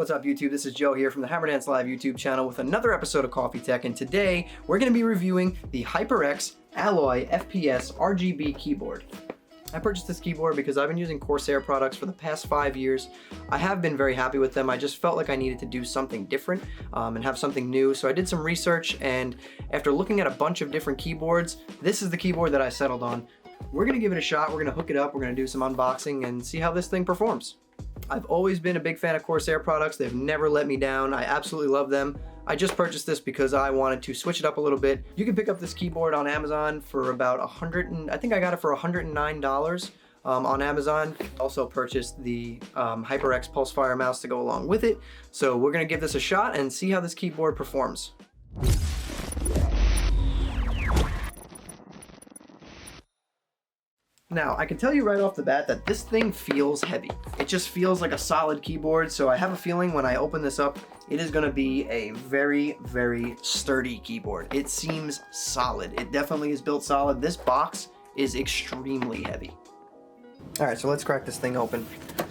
What's up YouTube? This is Joe here from the Hammer Dance Live YouTube channel with another episode of Coffee Tech, and today we're going to be reviewing the HyperX Alloy FPS RGB keyboard. I purchased this keyboard because I've been using Corsair products for the past 5 years. I have been very happy with them. I just felt like I needed to do something different and have something new. So I did some research, and after looking at a bunch of different keyboards, this is the keyboard that I settled on. We're gonna give it a shot. We're gonna hook it up. We're gonna do some unboxing and see how this thing performs. I've always been a big fan of Corsair products. They've never let me down. I absolutely love them. I just purchased this because I wanted to switch it up a little bit. You can pick up this keyboard on Amazon for about I think I got it for $109 on Amazon. Also purchased the HyperX Pulsefire mouse to go along with it. So we're gonna give this a shot and see how this keyboard performs. Now, I can tell you right off the bat that this thing feels heavy. It just feels like a solid keyboard, so I have a feeling when I open this up, it is gonna be a very, very sturdy keyboard. It seems solid. It definitely is built solid. This box is extremely heavy. All right, so let's crack this thing open.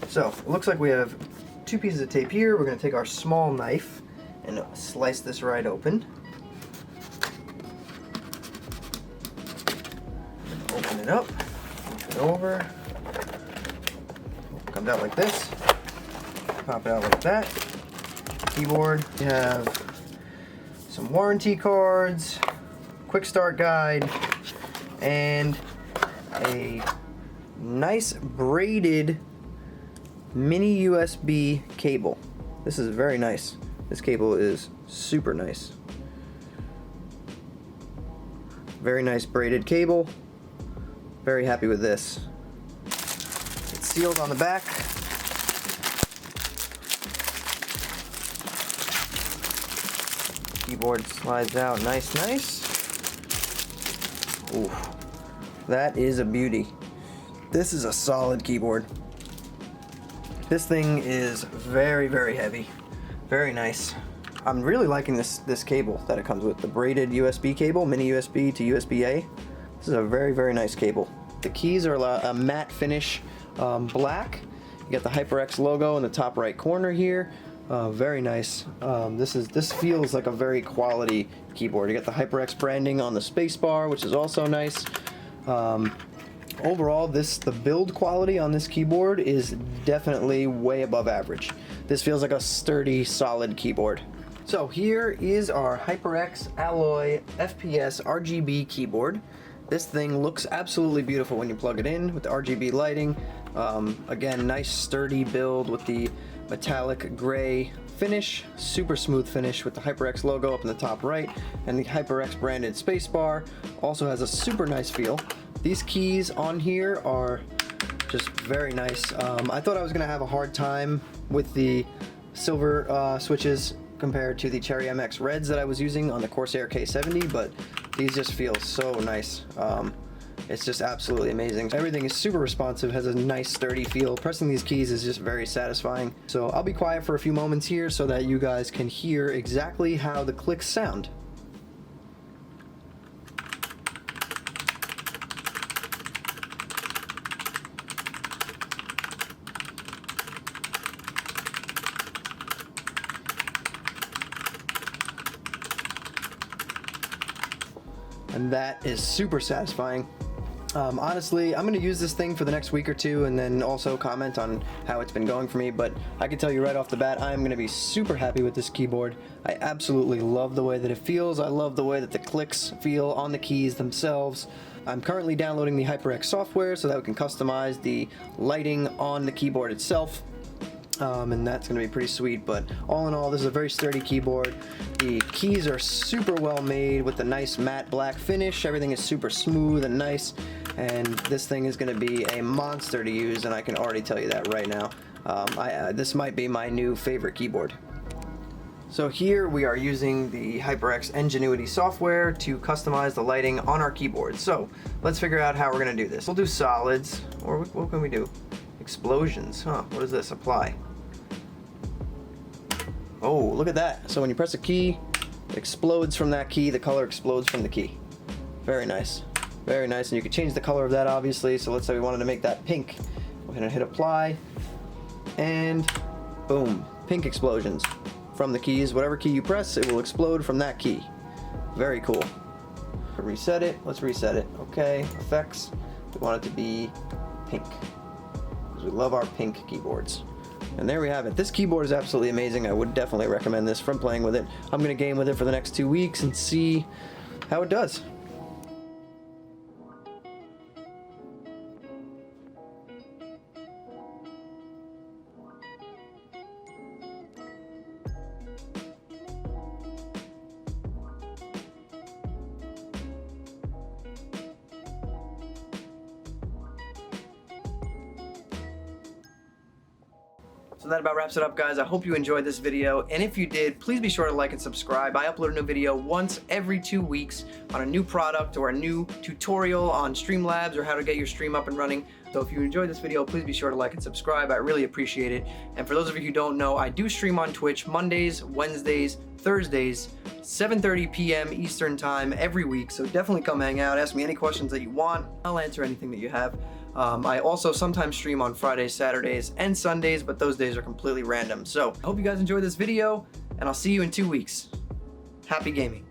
So, it looks like we have 2 pieces of tape here. We're gonna take our small knife and slice this right open. Open it up. Over, comes out like this, pop it out like that. Keyboard, you have some warranty cards, quick start guide, and a nice braided mini USB cable. This is very nice. This cable is super nice. Very nice braided cable. Very happy with this. It's sealed on the back. Keyboard slides out nice. Ooh, that is a beauty. This is a solid keyboard. This thing is very, very heavy. Very nice. I'm really liking this cable that it comes with. The braided USB cable, mini USB to USB-A. This is a very, very nice cable. The keys are a matte finish black. You got the HyperX logo in the top right corner here. Very nice. This feels like a very quality keyboard. You got the HyperX branding on the space bar, which is also nice. Overall, the build quality on this keyboard is definitely way above average. This feels like a sturdy, solid keyboard. So here is our HyperX Alloy FPS RGB keyboard. This thing looks absolutely beautiful when you plug it in with the RGB lighting. Again, nice sturdy build with the metallic gray finish, super smooth finish with the HyperX logo up in the top right, and the HyperX branded spacebar also has a super nice feel. These keys on here are just very nice. I thought I was gonna have a hard time with the silver switches compared to the Cherry MX Reds that I was using on the Corsair K70, but these just feel so nice. It's just absolutely amazing. Everything is super responsive, has a nice sturdy feel. Pressing these keys is just very satisfying. So I'll be quiet for a few moments here so that you guys can hear exactly how the clicks sound. And that is super satisfying. Honestly, I'm gonna use this thing for the next week or two and then also comment on how it's been going for me, but I can tell you right off the bat, I'm gonna be super happy with this keyboard. I absolutely love the way that it feels. I love the way that the clicks feel on the keys themselves. I'm currently downloading the HyperX software so that we can customize the lighting on the keyboard itself. And that's going to be pretty sweet, but all in all, this is a very sturdy keyboard. The keys are super well made with the nice matte black finish. Everything is super smooth and nice, and this thing is going to be a monster to use, and I can already tell you that right now. This might be my new favorite keyboard. So here we are using the HyperX Ingenuity software to customize the lighting on our keyboard. So let's figure out how we're going to do this. We'll do solids, or what can we do? Explosions, huh? What does this apply? Oh, look at that. So when you press a key, it explodes from that key, the color explodes from the key. Very nice. Very nice. And you can change the color of that, obviously. So let's say we wanted to make that pink. We're going to hit apply, and boom. pink explosions from the keys. Whatever key you press, it will explode from that key. Very cool. Reset it. Let's reset it. Okay, effects. We want it to be pink because we love our pink keyboards. And there we have it. This keyboard is absolutely amazing. I would definitely recommend this from playing with it. I'm going to game with it for the next 2 weeks and see how it does. So that about wraps it up, guys. I hope you enjoyed this video, and if you did, please be sure to like and subscribe. I upload a new video once every 2 weeks on a new product or a new tutorial on Streamlabs or how to get your stream up and running. So if you enjoyed this video, please be sure to like and subscribe. I really appreciate it. And for those of you who don't know, I do stream on Twitch Mondays, Wednesdays, Thursdays, 7:30 p.m. Eastern time every week. So definitely come hang out. Ask me any questions that you want. I'll answer anything that you have. I also sometimes stream on Fridays, Saturdays, and Sundays, but those days are completely random. So I hope you guys enjoyed this video, and I'll see you in 2 weeks. Happy gaming.